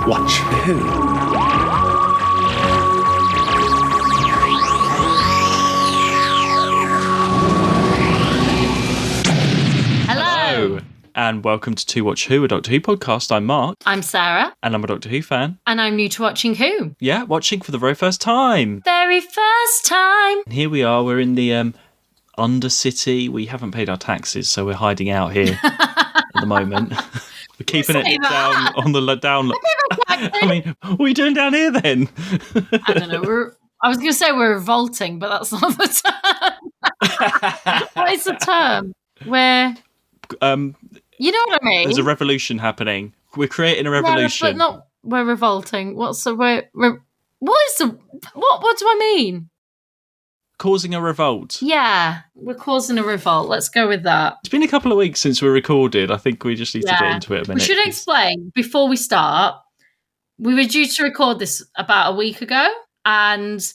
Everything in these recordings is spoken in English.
Watch Who? And welcome to Watch Who, a Doctor Who podcast. I'm Mark. I'm Sarah. And I'm a Doctor Who fan. And I'm new to watching Who. Yeah, watching for the very first time. Very first time. And here we are. We're in the Undercity. We haven't paid our taxes, so we're hiding out here at the moment. We're keeping it down on the down. I mean, what are you doing down here then? I don't know. I was going to say we're revolting, but that's not the term. What is the term? You know what I mean? There's a revolution happening. We're creating a revolution. Yeah, but not we're revolting. What do I mean? Causing a revolt. Yeah, we're causing a revolt. Let's go with that. It's been a couple of weeks since we recorded. I think we just need to get into it a minute. We should explain before we start. We were due to record this about a week ago, and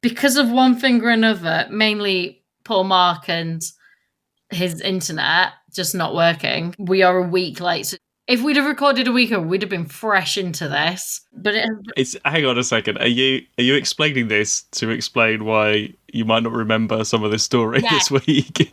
because of one thing or another, mainly Paul Mark and his internet just not working, we are a week late. So if we'd have recorded a week ago, we'd have been fresh into this. But it's hang on a second. Are you explaining this to explain why you might not remember some of this story this week?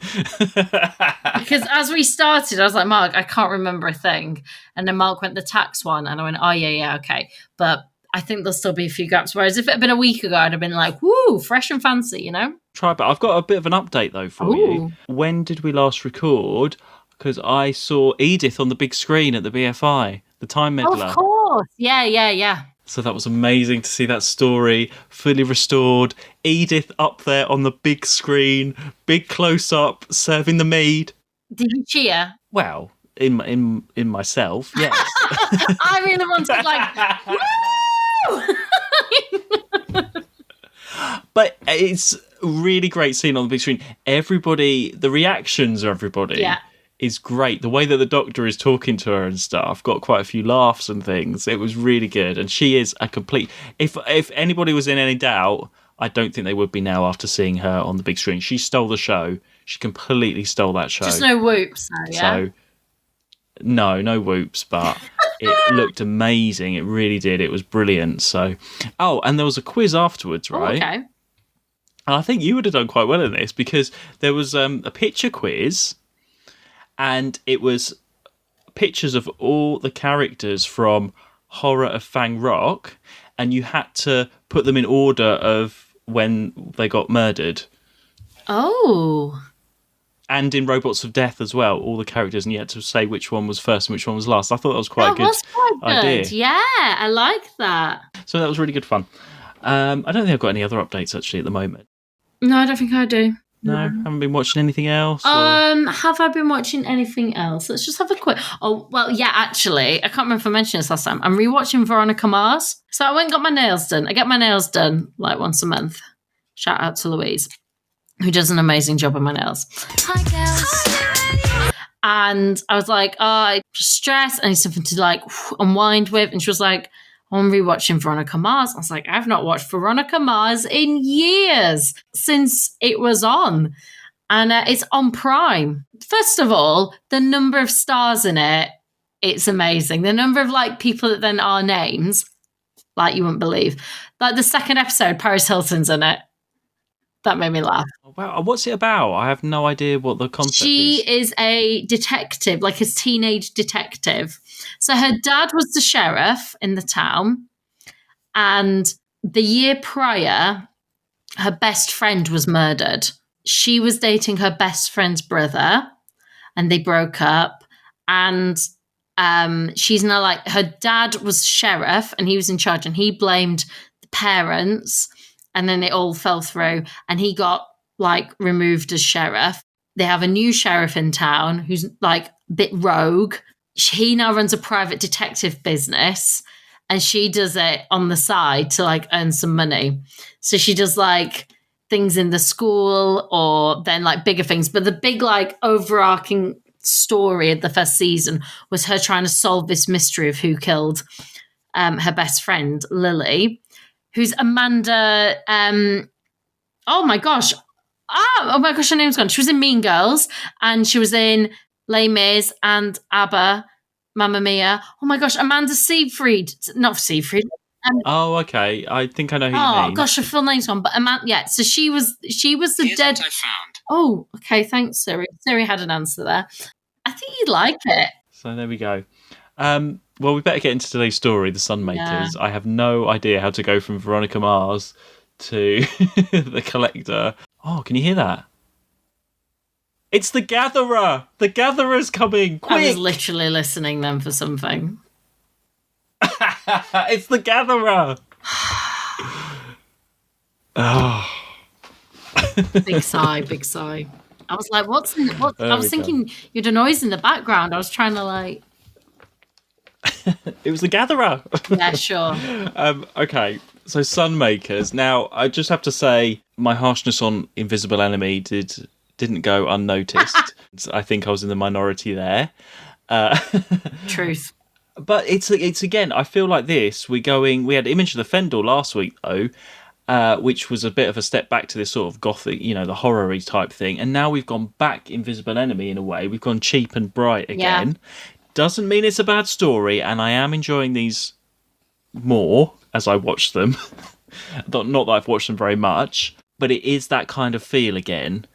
Because as we started, I was like, Mark, I can't remember a thing. And then Mark went the tax one, and I went, oh yeah, okay. But I think there'll still be a few gaps. Whereas if it had been a week ago, I'd have been like, woo, fresh and fancy, you know? Try, but I've got a bit of an update though for you. When did we last record? Because I saw Edith on the big screen at the BFI, the Time Meddler. Oh, of course. Yeah. So that was amazing to see that story fully restored. Edith up there on the big screen, big close up, serving the mead. Did you cheer? Well, in myself, yes. I really wanted like, woo! But it's a really great scene on the big screen. Everybody, the reactions of everybody is great. The way that the Doctor is talking to her and stuff, got quite a few laughs and things. It was really good. And she is a complete... If anybody was in any doubt, I don't think they would be now after seeing her on the big screen. She stole the show. She completely stole that show. Just no whoops, though, yeah? So, no whoops, but it looked amazing. It really did. It was brilliant. So, and there was a quiz afterwards, right? Okay. And I think you would have done quite well in this because there was a picture quiz, and it was pictures of all the characters from Horror of Fang Rock, and you had to put them in order of when they got murdered. Oh. And in Robots of Death as well, all the characters, and you had to say which one was first and which one was last. I thought that was quite a good idea. Yeah, I like that. So that was really good fun. I don't think I've got any other updates actually at the moment. No, I don't think I do. No, haven't been watching anything else? Have I been watching anything else? Let's just have a quick... Oh, well, yeah, actually, I can't remember if I mentioned this last time. I'm rewatching Veronica Mars. So I went and got my nails done. I get my nails done like once a month. Shout out to Louise, who does an amazing job on my nails. Hi, girls. And I was like, I'm stressed. I need something to like unwind with. And she was like, I'm rewatching Veronica Mars. I was like, I've not watched Veronica Mars in years since it was on. And it's on Prime. First of all, the number of stars in it, it's amazing. The number of like people that then are names, like you wouldn't believe. Like the second episode, Paris Hilton's in it. That made me laugh. Wow, what's it about? I have no idea what the concept is. She is a detective, like a teenage detective. So her dad was the sheriff in the town, and the year prior, her best friend was murdered. She was dating her best friend's brother, and they broke up. And she's now like, her dad was sheriff, and he was in charge, and he blamed the parents. And then it all fell through, and he got like removed as sheriff. They have a new sheriff in town who's like a bit rogue. He now runs a private detective business, and she does it on the side to like earn some money. So she does like things in the school or then like bigger things. But the big like overarching story of the first season was her trying to solve this mystery of who killed her best friend, Lily, who's Amanda. Oh my gosh, her name's gone. She was in Mean Girls, and she was in Les Mis and ABBA. Mamma Mia. Oh my gosh, Amanda Seyfried. Not Seyfried. Oh, okay. I think I know who you Oh mean. gosh, her full name's gone. But Amanda, yeah. So she was the Here's dead. what I found. Oh, okay. Thanks, Siri. Siri had an answer there. I think you'd like it. So there we go. Well, we better get into today's story, The Sunmakers. Yeah. I have no idea how to go from Veronica Mars to The Collector. Oh, can you hear that? It's The Gatherer! The Gatherer's coming! Quick! I was literally listening then for something. It's The Gatherer! Oh. Big sigh, big sigh. I was like, what? I was thinking you had a noise in the background. I was trying to like... It was The Gatherer! Yeah, sure. Okay, so Sunmakers. Now, I just have to say, my harshness on Invisible Enemy didn't go unnoticed. I think I was in the minority there. Truth. But it's again, I feel like this, we had Image of the Fendel last week, though, which was a bit of a step back to this sort of gothic, the horror-y type thing. And now we've gone back Invisible Enemy in a way. We've gone cheap and bright again. Yeah. Doesn't mean it's a bad story, and I am enjoying these more as I watch them. Not that I've watched them very much, but it is that kind of feel again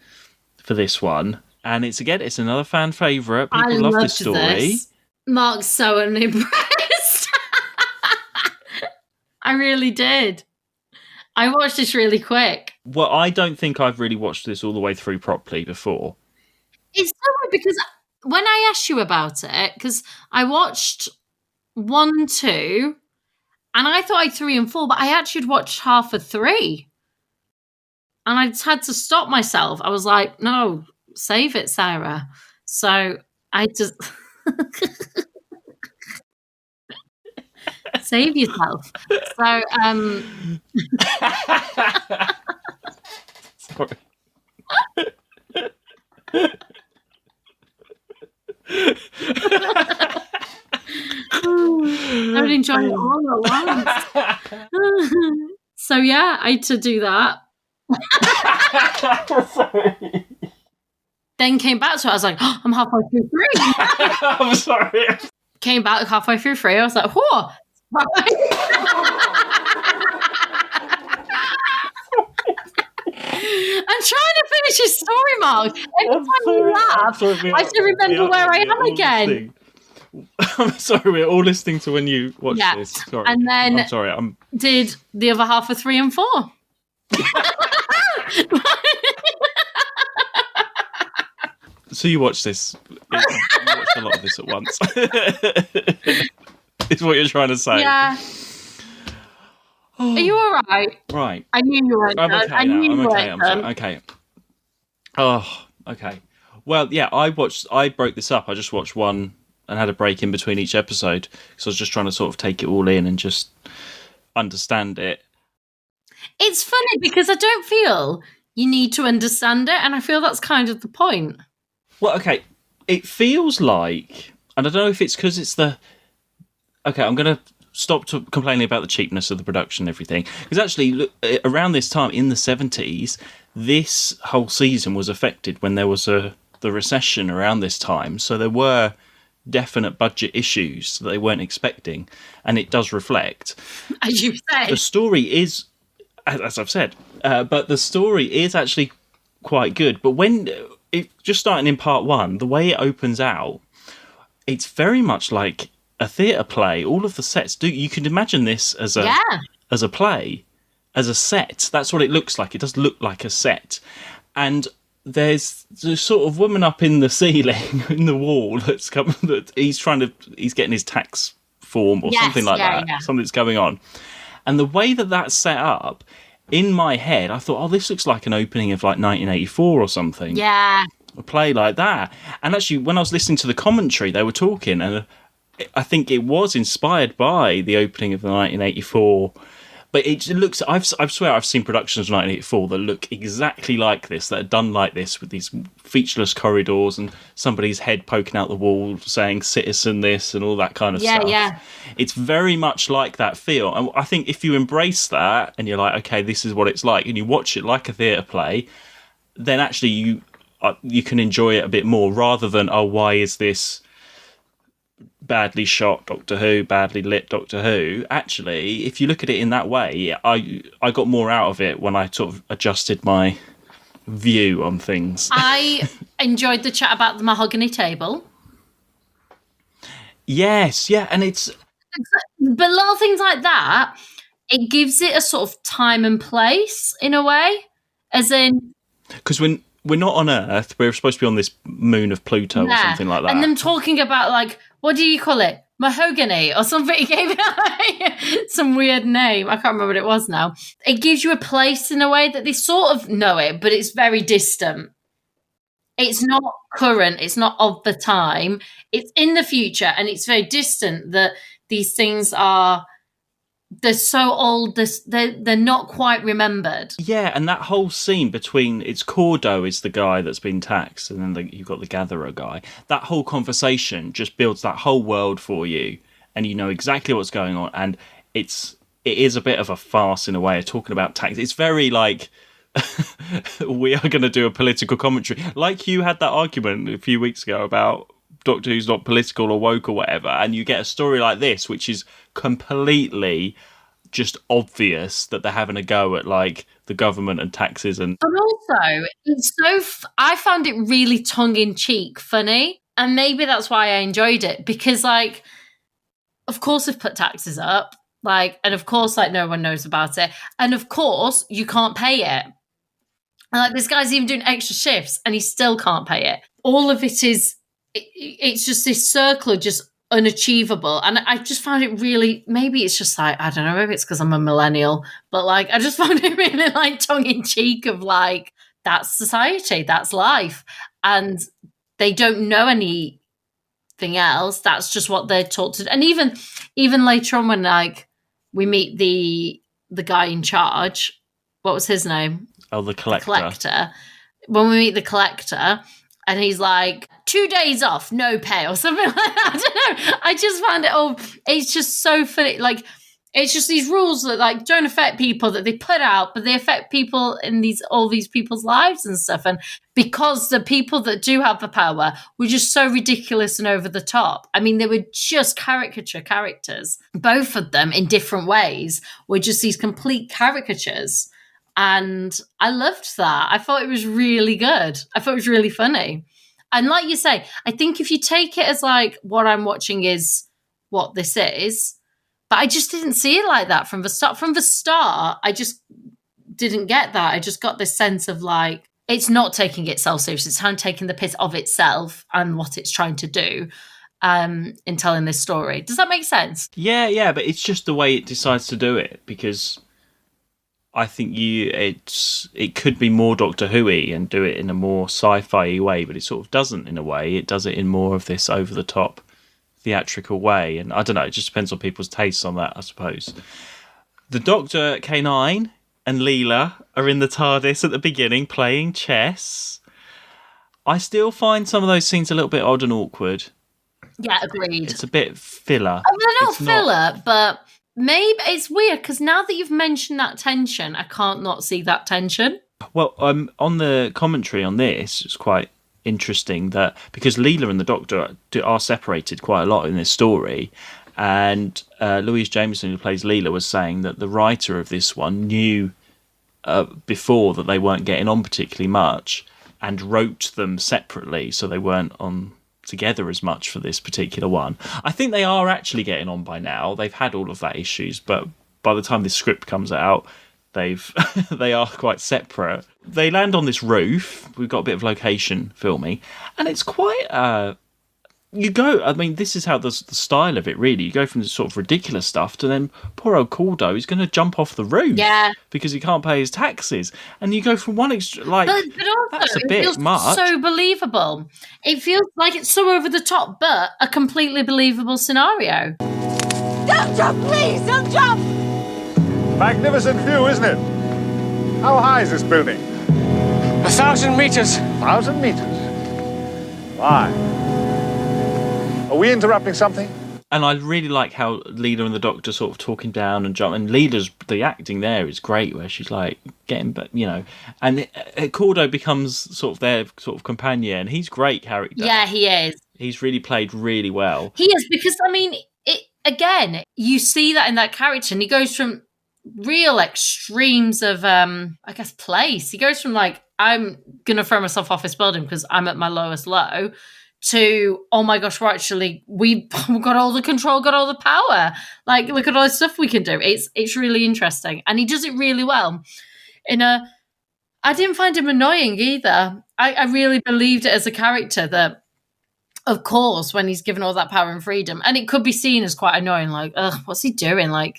for this one. And it's another fan favourite. People love this story. This. Mark's so unimpressed. I really did. I watched this really quick. Well, I don't think I've really watched this all the way through properly before. It's so weird because when I asked you about it, because I watched 1, 2, and I thought I had 3 and 4, but I actually had watched half of 3. And I just had to stop myself. I was like, no, save it, Sarah. So I just... Save yourself. So, Sorry. Don't enjoy it all at once. So yeah, I had to do that. Sorry. Then came back to it. I was like, oh, I'm halfway through 3. I'm sorry. Came back halfway through 3. I was like, whoa. I'm trying to finish his story, Mark. Every time you laugh, I still remember where I am again. I'm sorry, we're all listening to when you watch this. Sorry. And then I'm sorry, did the other half of 3 and 4. So you watch this. You watch a lot of this at once. Is what you're trying to say. Yeah. Are you all right? Right. I knew you weren't done. Okay. I'm okay. Oh, okay. Well, yeah, I broke this up. I just watched one and had a break in between each episode because I was just trying to sort of take it all in and just understand it. It's funny because I don't feel you need to understand it, and I feel that's kind of the point. Well, okay, it feels like, and I don't know if it's because it's the... Okay, I'm going to stop complaining about the cheapness of the production and everything. Because actually, look, around this time, in the 70s, this whole season was affected when there was the recession around this time. So there were definite budget issues that they weren't expecting. And it does reflect. As you say. The story is, as I've said, but the story is actually quite good. But just starting in part 1, the way it opens out, it's very much like a theatre play. All of the sets you can imagine this as a play, as a set. That's what it looks like. It does look like a set. And there's the sort of woman up in the ceiling, in the wall, that he's getting his tax form or something like that. Yeah. Something's going on. And the way that's set up, in my head, I thought, oh, this looks like an opening of like 1984 or something. Yeah. A play like that. And actually, when I was listening to the commentary, they were talking, and I think it was inspired by the opening of the 1984. But it looks, I swear I've seen productions of 1984 that look exactly like this, that are done like this, with these featureless corridors and somebody's head poking out the wall saying citizen this and all that kind of stuff. Yeah. It's very much like that feel. And I think if you embrace that and you're like, okay, this is what it's like, and you watch it like a theatre play, then actually you can enjoy it a bit more, rather than, oh, why is this badly shot Doctor Who, badly lit Doctor Who. Actually, if you look at it in that way, I got more out of it when I sort of adjusted my view on things. I enjoyed the chat about the mahogany table. Yes, yeah, and it's... But little things like that, it gives it a sort of time and place in a way, as in... Because when we're not on Earth, we're supposed to be on this moon of Pluto or something like that. And them talking about, like, what do you call it? Mahogany or something. He gave it some weird name. I can't remember what it was now. It gives you a place in a way that they sort of know it, but it's very distant. It's not current. It's not of the time. It's in the future, and it's very distant that these things are... They're so old, they're not quite remembered. Yeah, and that whole scene between... It's Cordo is the guy that's been taxed, and then you've got the Gatherer guy. That whole conversation just builds that whole world for you, and you know exactly what's going on, and it is a bit of a farce in a way of talking about tax. It's very like... we are going to do a political commentary. Like you had that argument a few weeks ago about Doctor Who's not political or woke or whatever, and you get a story like this, which is completely just obvious that they're having a go at like the government and taxes and... But also, it's so... I found it really tongue-in-cheek funny, and maybe that's why I enjoyed it, because like, of course they've put taxes up, like, and of course like no one knows about it, and of course you can't pay it. And like this guy's even doing extra shifts and he still can't pay it. All of it is... It's just this circle of just unachievable, and I just found it really... Maybe it's just like, I don't know, maybe it's because I'm a millennial, but like I just found it really like tongue-in-cheek of like, that's society, that's life, and they don't know anything else. That's just what they're taught to do. And even later on when like we meet the guy in charge, what was his name? Oh, the Collector. The Collector. When we meet the Collector, and he's like, 2 days off, no pay, or something like that. I don't know. I just found it it's just so funny. Like, it's just these rules that like don't affect people that they put out, but they affect people in all these people's lives and stuff. And because the people that do have the power were just so ridiculous and over the top. I mean, they were just caricature characters. Both of them in different ways were just these complete caricatures. And I loved that. I thought it was really good. I thought it was really funny. And like you say, I think if you take it as like what I'm watching is what this is, but I just didn't see it like that from the start. From the start, I just didn't get that. I just got this sense of like, it's not taking itself seriously. It's kind of taking the piss of itself and what it's trying to do in telling this story. Does that make sense? Yeah, but it's just the way it decides to do it, because I think it could be more Doctor Who-y and do it in a more sci-fi way, but it sort of doesn't in a way. It does it in more of this over-the-top theatrical way, and I don't know, it just depends on people's tastes on that, I suppose. The Doctor, K9 and Leela are in the TARDIS at the beginning playing chess. I still find some of those scenes a little bit odd and awkward. Yeah, agreed. It's a bit filler. I mean, they're not filler, but... Maybe it's weird because now that you've mentioned that tension, I can't not see that tension. Well, on the commentary on this, it's quite interesting that because Leela and the Doctor are separated quite a lot in this story, and Louise Jameson, who plays Leela, was saying that the writer of this one knew before that they weren't getting on particularly much and wrote them separately so they weren't on together as much for this particular one. I think they are actually getting on by now. They've had all of that issues, but by the time this script comes out, they are quite separate. They land on this roof. We've got a bit of location filming, and it's quite this is how the style of it really. You go from this sort of ridiculous stuff to then poor old Cordo is going to jump off the roof, because he can't pay his taxes, and you go from one extra but also, that's a bit much. So believable. It feels like it's so over the top, but a completely believable scenario. Don't jump, please! Don't jump! Magnificent view, isn't it? How high is this building? 1,000 meters. 1,000 meters. Why? Are we interrupting something? And I really like how Leela and the Doctor sort of talking down and jumping. And Leela's, the acting there is great, where she's like getting, and Cordo becomes sort of their sort of companion. He's great character. Yeah, he is. He's really played really well. He is, because, I mean, again, you see that in that character, and he goes from real extremes of, I guess, place. He goes from, like, I'm going to throw myself off this building because I'm at my lowest low, to, oh my gosh, we've got all the control, got all the power. Like, look at all the stuff we can do. It's really interesting. And he does it really well. I didn't find him annoying either. I really believed it as a character that, of course, when he's given all that power and freedom, and it could be seen as quite annoying, like, ugh, what's he doing? Like,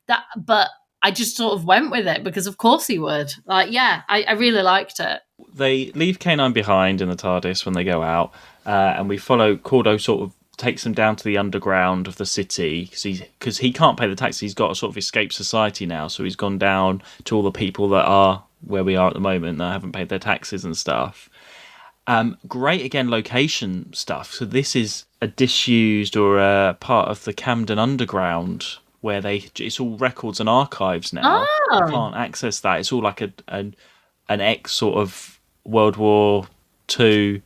that, but I just sort of went with it because of course he would. Like, yeah, I really liked it. They leave K9 behind in the TARDIS when they go out, and we follow Cordo sort of takes them down to the underground of the city because he can't pay the tax. He's got to sort of escape society now, so he's gone down to all the people that are where we are at the moment that haven't paid their taxes and stuff. Great, again, location stuff. So this is a disused or a part of the Camden Underground where it's all records and archives now. Oh. You can't access that. It's all like an ex sort of World War II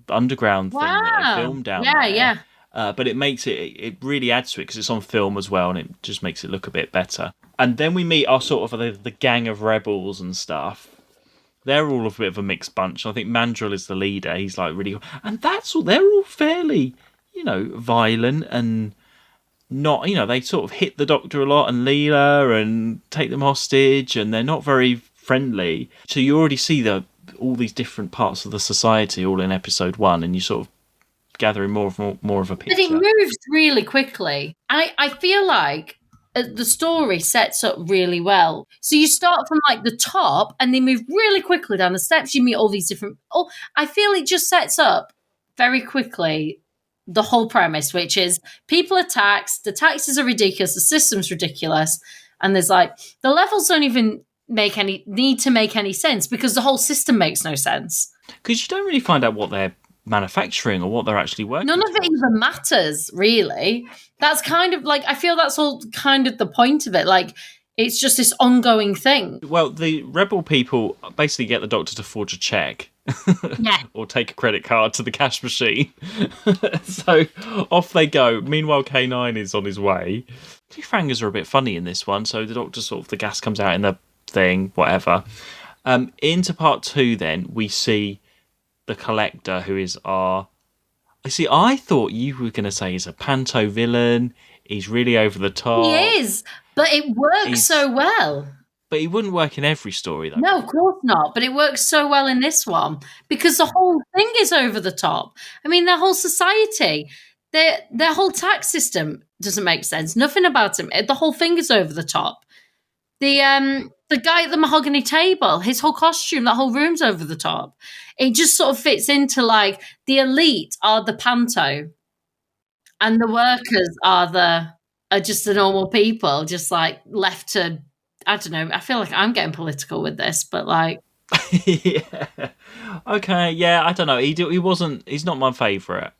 underground thing that they filmed down there. Yeah. But it really adds to it because it's on film as well, and it just makes it look a bit better. And then we meet our sort of the gang of rebels and stuff. They're all a bit of a mixed bunch. I think Mandrill is the leader. He's like really, and that's all. They're all fairly, violent and not. They sort of hit the Doctor a lot and Leela and take them hostage, and they're not very friendly. So you already see all these different parts of the society all in episode 1, and you sort of gathering more of a picture. But it moves really quickly. I feel like the story sets up really well. So you start from like the top and they move really quickly down the steps. You meet all these different... I feel it just sets up very quickly the whole premise, which is people are taxed, the taxes are ridiculous, the system's ridiculous, and there's like... The levels don't even need to make any sense because the whole system makes no sense. Because you don't really find out what they're manufacturing or what they're actually working None of it even matters, really. That's kind of like, I feel that's all kind of the point of it. Like, it's just this ongoing thing. Well, the rebel people basically get the Doctor to forge a check. Yeah. Or take a credit card to the cash machine. So off they go. Meanwhile, K9 is on his way. Cliffhangers are a bit funny in this one. So the Doctor the gas comes out in the thing, whatever. Into part 2 then, we see the Collector, who is I thought you were going to say he's a Panto villain. He's really over the top. He is, but it works so well. But he wouldn't work in every story, though. No, of course not. But it works so well in this one because the whole thing is over the top. I mean, their whole society, their whole tax system doesn't make sense. Nothing about him. The whole thing is over the top. The guy at the mahogany table, his whole costume, that whole room's over the top. It just sort of fits into like the elite are the Panto, and the workers are just the normal people, just like left to, I don't know. I feel like I'm getting political with this, but like, yeah, okay, yeah, I don't know. He's not my favourite.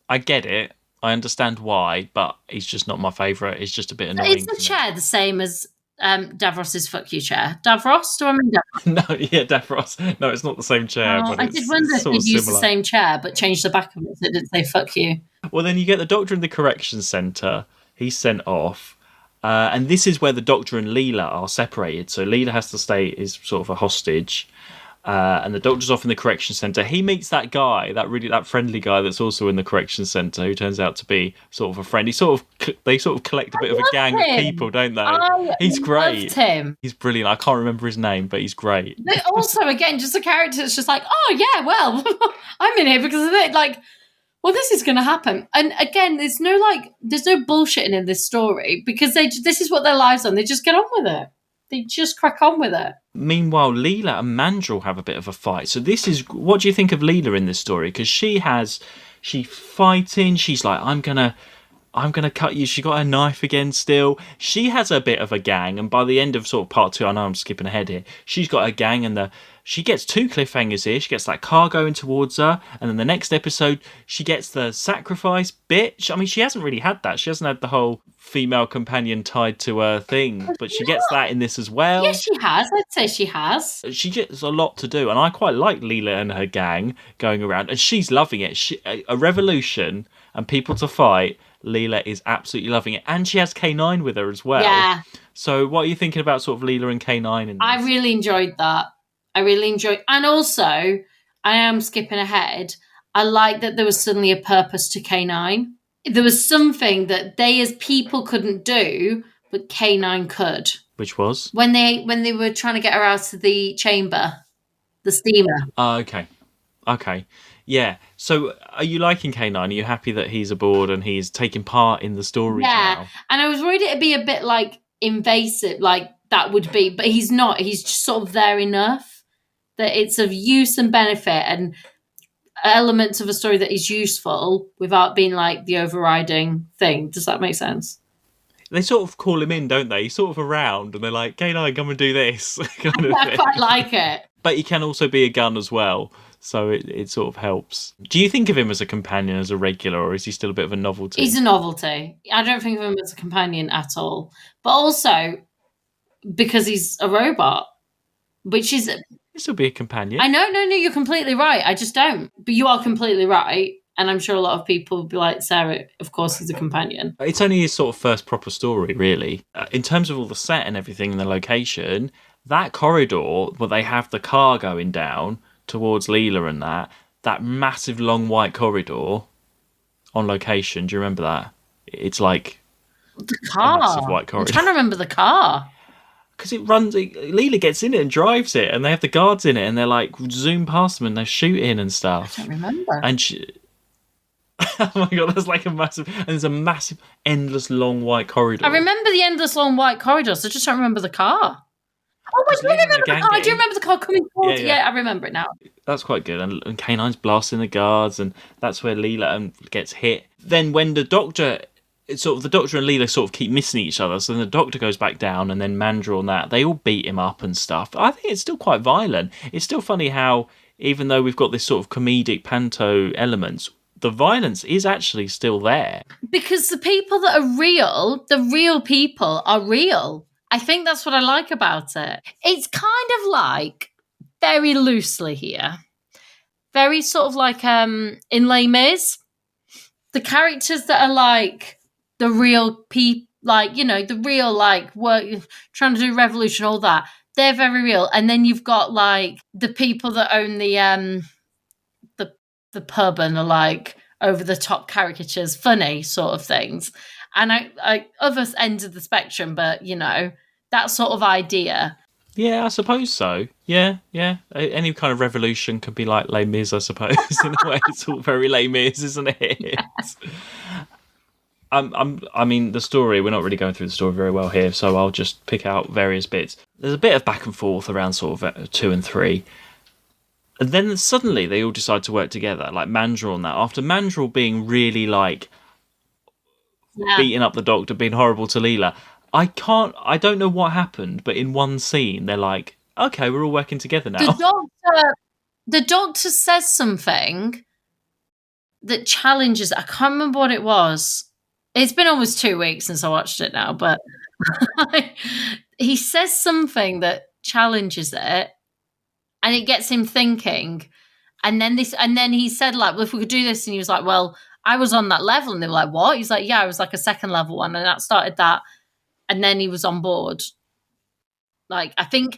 I get it. I understand why, but he's just not my favourite. It's just a bit annoying. Is the chair the same as Davros's fuck you chair? Davros? Do I mean Davros? No, yeah, Davros. No, it's not the same chair. Oh, but I did wonder if you'd used the same chair but changed the back of it so it didn't say fuck you. Well, then you get the Doctor in the correction centre. He's sent off. And this is where the Doctor and Leela are separated. So Leela has to stay as sort of a hostage. And the Doctor's off in the correction centre. He meets that guy, that friendly guy that's also in the correction centre, who turns out to be sort of a friend. They sort of collect a bit of a gang of people, don't they? He's great. Loved him. He's brilliant. I can't remember his name, but he's great. But also, again, just a character that's just like, oh yeah, well, I'm in here because of it. Like, well, this is going to happen. And again, there's no bullshitting in this story because this is what their lives are. And they just get on with it. They just crack on with it. Meanwhile, Leela and Mandrill have a bit of a fight. So what do you think of Leela in this story? Because she's fighting. She's like, I'm gonna cut you. She got her knife again still. She has a bit of a gang. And by the end of sort of part 2, I know I'm skipping ahead here, she's got a gang and she gets 2 cliffhangers here. She gets that car going towards her, and then the next episode she gets the sacrifice bit. I mean, she hasn't really had that. She hasn't had the whole female companion tied to her thing, but she gets that in this as well. Yes, she has. I'd say she has. She gets a lot to do, and I quite like Leela and her gang going around, and she's loving it. A revolution and people to fight. Leela is absolutely loving it, and she has K9 with her as well. Yeah. So, what are you thinking about sort of Leela and K9 in this? I really enjoyed that. And also, I am skipping ahead. I like that there was suddenly a purpose to K9. There was something that they as people couldn't do, but K9 could. Which was? When they were trying to get her out of the chamber, the steamer. Okay. Yeah. So are you liking K9? Are you happy that he's aboard and he's taking part in the story now? And I was worried it'd be a bit like invasive, like that would be, but he's not. He's just sort of there enough that it's of use and benefit and elements of a story that is useful without being like the overriding thing. Does that make sense? They sort of call him in, don't they? He's sort of around and they're like, K9, come and do this. kind of I thing. quite like it. But he can also be a gun as well. So it sort of helps. Do you think of him as a companion, as a regular, or is he still a bit of a novelty? He's a novelty. I don't think of him as a companion at all. But also because he's a robot, which is... He'll still be a companion. I know, no, you're completely right. I just don't. But you are completely right. And I'm sure a lot of people will be like, Sarah, of course he's a companion. It's only his sort of first proper story, really. In terms of all the set and everything and the location, that corridor where they have the car going down towards Leela and that massive long white corridor on location. Do you remember that? It's like the car. A massive white corridor. I'm trying to remember the car. Because Leela gets in it and drives it, and they have the guards in it, and they're like zoom past them and they're shooting and stuff. I don't remember. And oh my god, there's a massive, endless, long white corridor. I remember the endless long white corridors. I just don't remember the car. Oh, I do remember the car. I do remember the car coming towards. Yeah, I remember it now. That's quite good. And K9's blasting the guards, and that's where Leela gets hit. Then when the Doctor and Leela sort of keep missing each other, so then the Doctor goes back down, and then Mandrill and that, they all beat him up and stuff. I think it's still quite violent. It's still funny how, even though we've got this sort of comedic Panto elements, the violence is actually still there. Because the people that are real, the real people are real. I think that's what I like about it. It's kind of like, very loosely here, very sort of like in Les Mis, the characters that are like the real people, like, you know, the real like work, trying to do revolution, all that, they're very real. And then you've got like the people that own the pub and are like over the top caricatures, funny sort of things. And I other ends of the spectrum, but you know, that sort of idea. Yeah, I suppose so. Yeah. Any kind of revolution could be like Les Mis, I suppose. In a way, it's all very Les Mis, isn't it? Yes. I mean, the story, we're not really going through the story very well here, so I'll just pick out various bits. There's a bit of back and forth around sort of 2 and 3. And then suddenly they all decide to work together, like Mandrill and that. After Mandrill being really like beating up the Doctor, being horrible to Leela, I don't know what happened, but in one scene, they're like, okay, we're all working together now. The doctor says something that challenges, I can't remember what it was. It's been almost 2 weeks since I watched it now, but he says something that challenges it and it gets him thinking. And then he said, like, well, if we could do this, and he was like, well, I was on that level. And they were like, what? He's like, yeah, I was like a second level one, and that started that. And then he was on board. Like, I think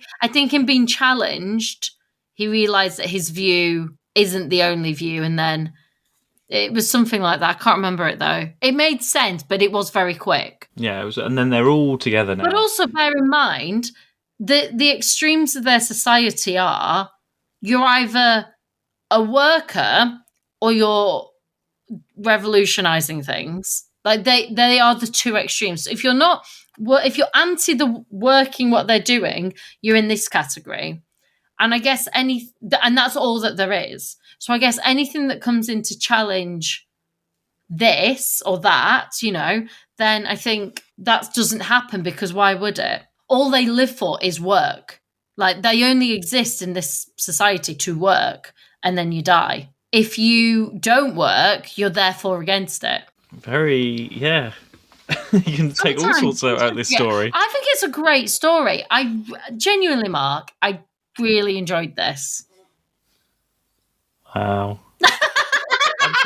in being challenged, he realised that his view isn't the only view. And then it was something like that. I can't remember it, though. It made sense, but it was very quick. Yeah, it was, and then they're all together now. But also bear in mind, the extremes of their society are, you're either a worker or you're revolutionising things. Like, they are the two extremes. If you're anti the working what they're doing, you're in this category. And I guess and that's all that there is. So I guess anything that comes in to challenge this or that, you know, then I think that doesn't happen, because why would it? All they live for is work. Like, they only exist in this society to work, and then you die. If you don't work, you're therefore against it. Very, yeah. You can take all sorts out of this story. I think it's a great story. I genuinely, Mark, I really enjoyed this. Wow.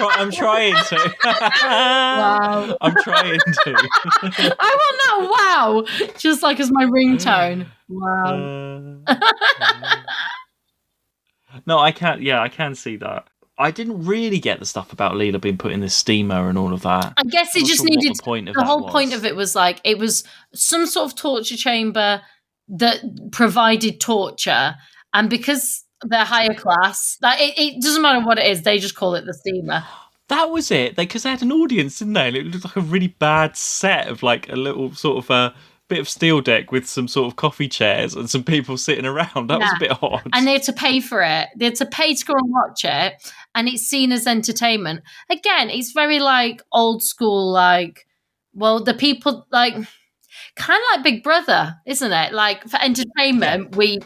I'm trying to. Wow. I'm trying to. I want that wow, just like as my ringtone. Wow. No, I can't. Yeah, I can see that. I didn't really get the stuff about Leela being put in the steamer and all of that. I guess it just needed. The whole point of it was like it was some sort of torture chamber that provided torture, and because they're higher class, that it doesn't matter what it is, they just call it the steamer. That was it. Because they had an audience, didn't they? And it looked like a really bad set of like a little sort of a bit of steel deck with some sort of coffee chairs and some people sitting around. That was a bit odd. And they had to pay for it. They had to pay to go and watch it. And it's seen as entertainment. Again, it's very like old school, like, well, the people like kind of like Big Brother, isn't it? Like for entertainment, we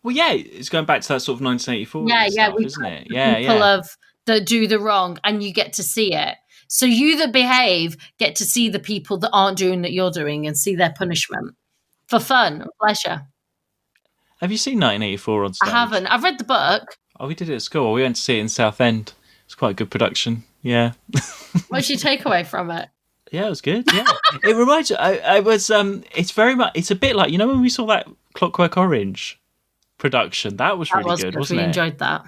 well, yeah, it's going back to that sort of 1984 stuff, isn't it? People of that do the wrong, and you get to see it. So you that behave get to see the people that aren't doing that you're doing and see their punishment for fun, pleasure. Have you seen 1984 on stage? I haven't. I've read the book. Oh, we did it at school. We went to see it in Southend. It's quite a good production. Yeah. What's your takeaway from it? Yeah, it was good. Yeah, it reminds you. I was. It's very much. It's a bit like when we saw that Clockwork Orange production. That was really good, wasn't it? We enjoyed that.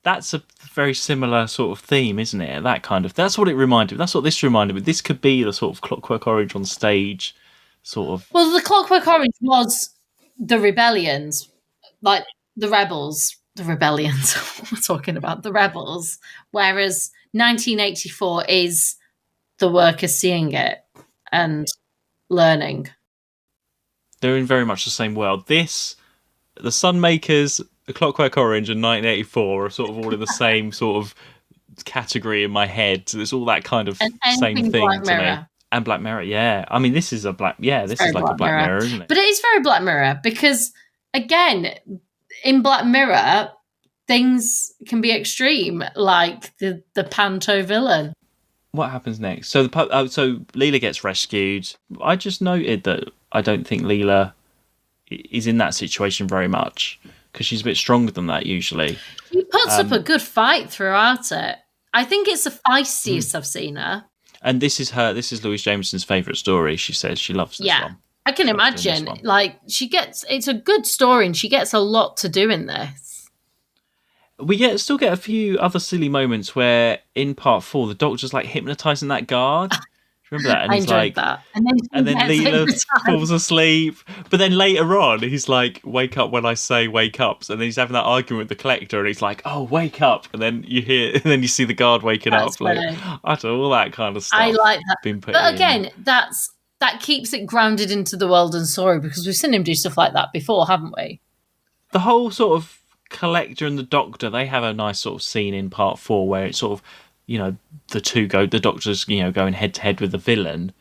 That's a very similar sort of theme, isn't it? That kind of. That's what it reminded me. That's what this reminded me. This could be the sort of Clockwork Orange on stage, sort of. Well, the Clockwork Orange was the rebellions, like the rebels. The rebellions. We're talking about the rebels, whereas 1984 is the workers seeing it and learning. They're in very much the same world. The Sunmakers, the Clockwork Orange, and 1984 are sort of all in the same sort of category in my head. So it's all that kind of same thing Black to Mirror. me. And Black Mirror, yeah. I mean, this is a Black. Yeah, this is like a Black Mirror, isn't it? But it is very Black Mirror because, again, in Black Mirror, things can be extreme, like the Panto villain. What happens next? So so Leela gets rescued. I just noted that I don't think Leela is in that situation very much because she's a bit stronger than that usually. She puts up a good fight throughout it. I think it's the feistiest I've seen her. And this is Louise Jameson's favourite story. She says she loves this one. I can imagine. Like it's a good story and she gets a lot to do in this. We still get a few other silly moments where in part 4 the Doctor's like hypnotising that guard. Do you remember that? And I enjoyed that. And then Leela falls asleep. But then later on he's like, wake up when I say wake up. And then he's having that argument with the Collector and he's like, oh, wake up. And then you see the guard waking up. Like, I don't know, all that kind of stuff. I like that. But again, that keeps it grounded into the world and story because we've seen him do stuff like that before, haven't we? The whole sort of Collector and the Doctor, they have a nice sort of scene in part 4 where it's sort of, the Doctor's, going head to head with the villain,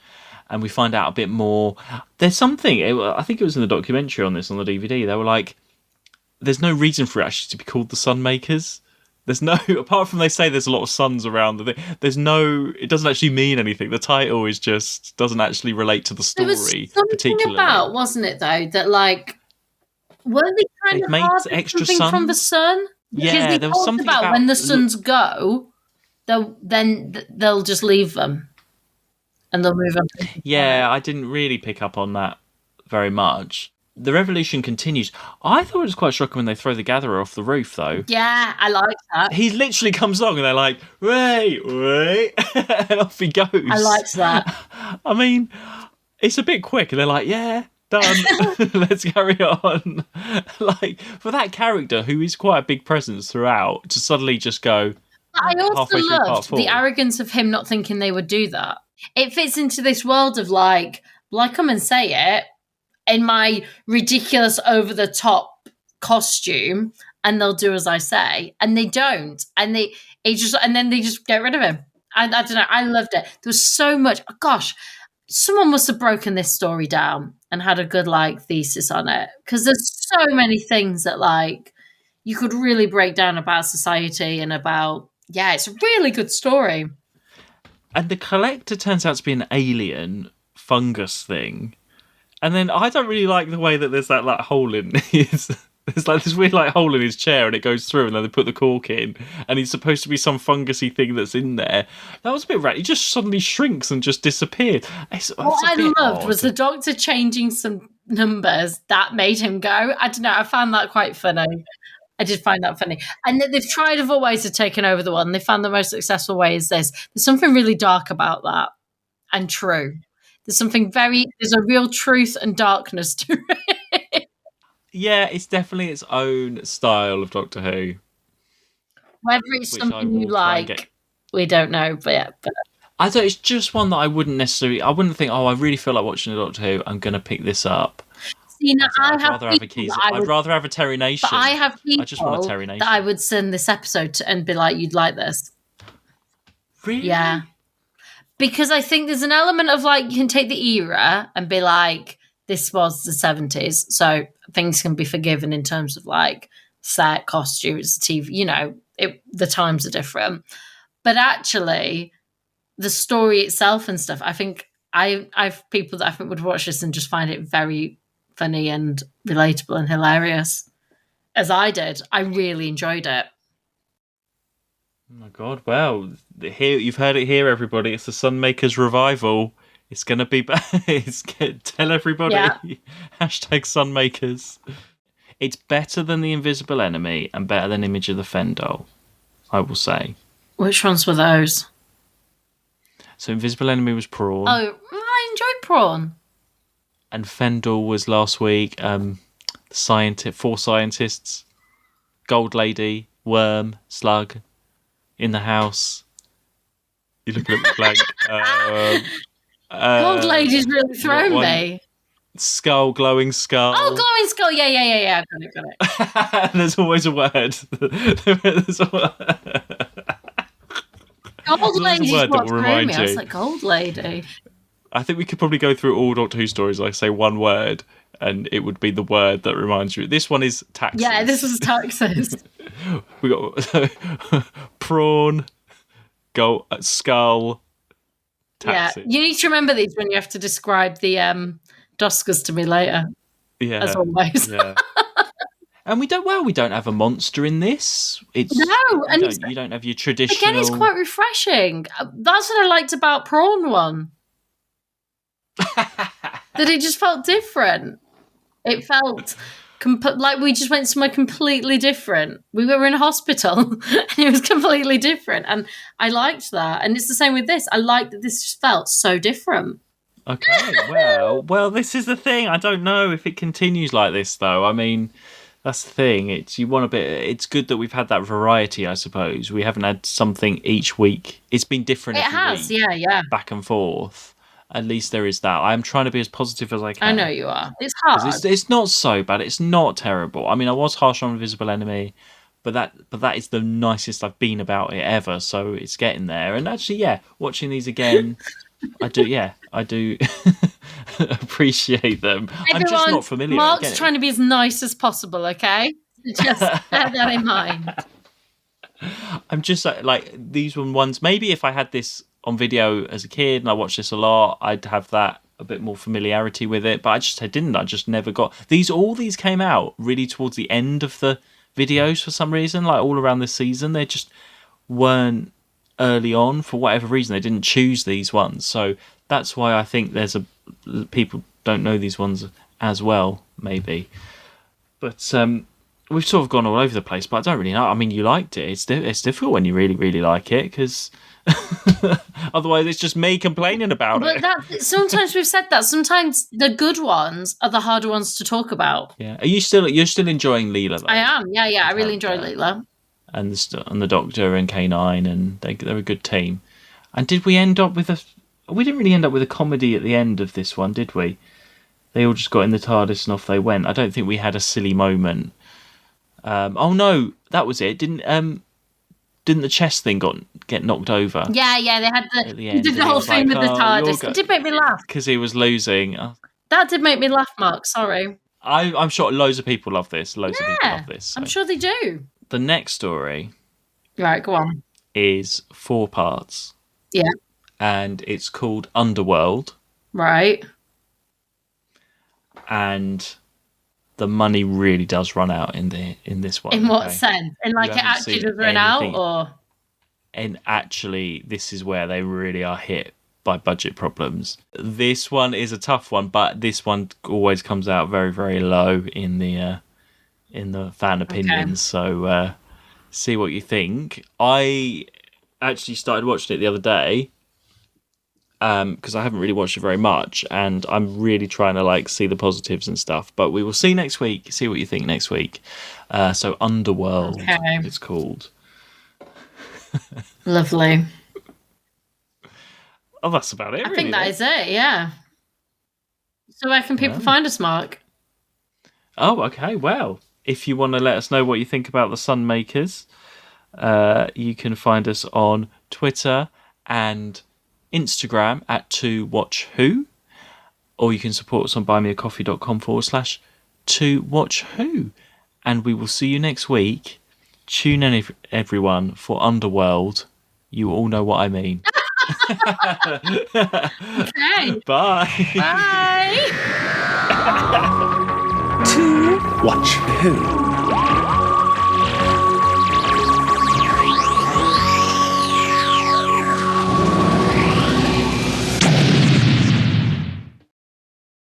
and we find out a bit more. There's something, I think it was in the documentary on this, on the DVD, they were like, there's no reason for it actually to be called the Sunmakers. There's no, apart from they say there's a lot of suns around the thing, it doesn't actually mean anything. The title doesn't actually relate to the story particularly. There was something about, wasn't it though, that like, weren't they kind of made extra something from the sun? Yeah, there was something about when the suns go, they'll just leave them and they'll move on. Yeah, I didn't really pick up on that very much. The revolution continues. I thought it was quite shocking when they throw the Gatherer off the roof, though. Yeah, I like that. He literally comes along and they're like, wait, and off he goes. I liked that. I mean, it's a bit quick, and they're like, yeah, done. Let's carry on. Like, for that character, who is quite a big presence throughout, to suddenly just go. I also loved the arrogance of him not thinking they would do that. It fits into this world of like, well, I come and say it in my ridiculous over-the-top costume, and they'll do as I say, and they don't, and then they just get rid of him. I don't know. I loved it. There was so much. Oh, gosh, someone must have broken this story down and had a good thesis on it because there's so many things that like you could really break down about society and about it's a really good story. And the collector turns out to be an alien fungus thing. And then I don't really like the way that there's that like hole in his. There's like this weird like hole in his chair, and it goes through, and then they put the cork in, and he's supposed to be some fungusy thing that's in there. That was a bit rad. He just suddenly shrinks and just disappeared. What I loved was the Doctor changing some numbers that made him go. I don't know. I found that quite funny. I did find that funny. And they've tried other ways of taking over the one. They found the most successful way is this. There's something really dark about that, and true. There's a real truth and darkness to it. Yeah, it's definitely its own style of Doctor Who. Whether it's something you like, we don't know. But I don't. It's just one that I wouldn't necessarily. I wouldn't think. Oh, I really feel like watching a Doctor Who. I'm going to pick this up. See, now I'd rather have a Terry Nation. But I have people I just want a Terry Nation. that I would send this episode to and be like, "You'd like this." Really? Yeah. Because I think there's an element of like you can take the era and be like, this was the 70s, so things can be forgiven in terms of like set, costumes, TV, the times are different. But actually, the story itself and stuff, I think I've people that I think would watch this and just find it very funny and relatable and hilarious, as I did. I really enjoyed it. Oh my god! Well, here you've heard it here, everybody. It's the Sunmakers revival. It's gonna be. Tell everybody. Yeah. Hashtag Sunmakers. It's better than the Invisible Enemy and better than Image of the Fendal, I will say. Which ones were those? So Invisible Enemy was Prawn. Oh, I enjoyed Prawn. And Fendal was last week. 4 scientists, Gold Lady, Worm, Slug. In the house. You're looking at me blank. Gold Lady's really thrown me. Skull, glowing skull. Oh, glowing skull. Yeah. Got it. There's always a word. There's a word. Gold Lady's what that will threw remind me. you. I was like, Gold Lady. I think we could probably go through all Doctor Who stories, like say one word, and it would be the word that reminds you. This one is taxes. Yeah, this was taxes. We got prawn, skull, taxes. Yeah, you need to remember these when you have to describe the Doskers to me later. Yeah, as always. Yeah. And we don't have a monster in this. You don't have your traditional. Again, it's quite refreshing. That's what I liked about Prawn one. That it just felt different. It felt like we just went somewhere completely different. We were in a hospital and it was completely different. And I liked that. And it's the same with this. I liked that this just felt so different. Okay, well, this is the thing. I don't know if it continues like this, though. I mean, that's the thing. It's good that we've had that variety, I suppose. We haven't had something each week. It's been different. It has, week, yeah. Back and forth. At least there is that. I'm trying to be as positive as I can. I know you are. It's hard. It's not so bad. It's not terrible. I mean, I was harsh on Invisible Enemy, but that is the nicest I've been about it ever. So it's getting there. And actually, yeah, watching these again, I do appreciate them. I'm just not familiar. Mark's trying to be as nice as possible. Okay, just bear that in mind. I'm just like these ones. Maybe if I had this on video as a kid and I watched this a lot, I'd have that a bit more familiarity with it, but I didn't. I just never got these. All these came out really towards the end of the videos for some reason, like all around this season. They just weren't early on for whatever reason. They didn't choose these ones, so that's why I think people don't know these ones as well, maybe. But we've sort of gone all over the place, but I don't really know. I mean, you liked it. It's difficult when you really, really like it, because otherwise it's just me complaining about it. But sometimes we've said that. Sometimes the good ones are the harder ones to talk about. Yeah. You're still enjoying Leela, though? I am. Yeah. I really enjoy Leela. And the Doctor and K9, and they're a good team. And did we end up with we didn't really end up with a comedy at the end of this one, did we? They all just got in the TARDIS and off they went. I don't think we had a silly moment. Oh no, that was it. Didn't the chess thing get knocked over? Yeah, they had he did the whole thing with the TARDIS. It did make me laugh. Because he was losing. That did make me laugh, Mark. Sorry. I'm sure loads of people love this. Loads of people Yeah, love this. So. I'm sure they do. The next story Right, go on. is 4 parts. Yeah. And it's called Underworld. Right. And the money really does run out in this one. In what sense? In like You it haven't actually seen does run out, anything. or? And actually, this is where they really are hit by budget problems. This one is a tough one, but this one always comes out very, very low in the fan opinions. Okay. So see what you think. I actually started watching it the other day because I haven't really watched it very much, and I'm really trying to like see the positives and stuff. But we will see next week. See what you think next week. So Underworld, it's called. Lovely. Oh, that's about it. I think that is it. Yeah. So where can people find us, Mark? Oh, okay. Well, if you want to let us know what you think about the Sunmakers, you can find us on Twitter and Instagram at 2watchwho, or you can support us on buymeacoffee.com/2watchwho. And we will see you next week. Tune in, everyone, for Underworld. You all know what I mean. Okay. Bye. Bye. 2watchwho.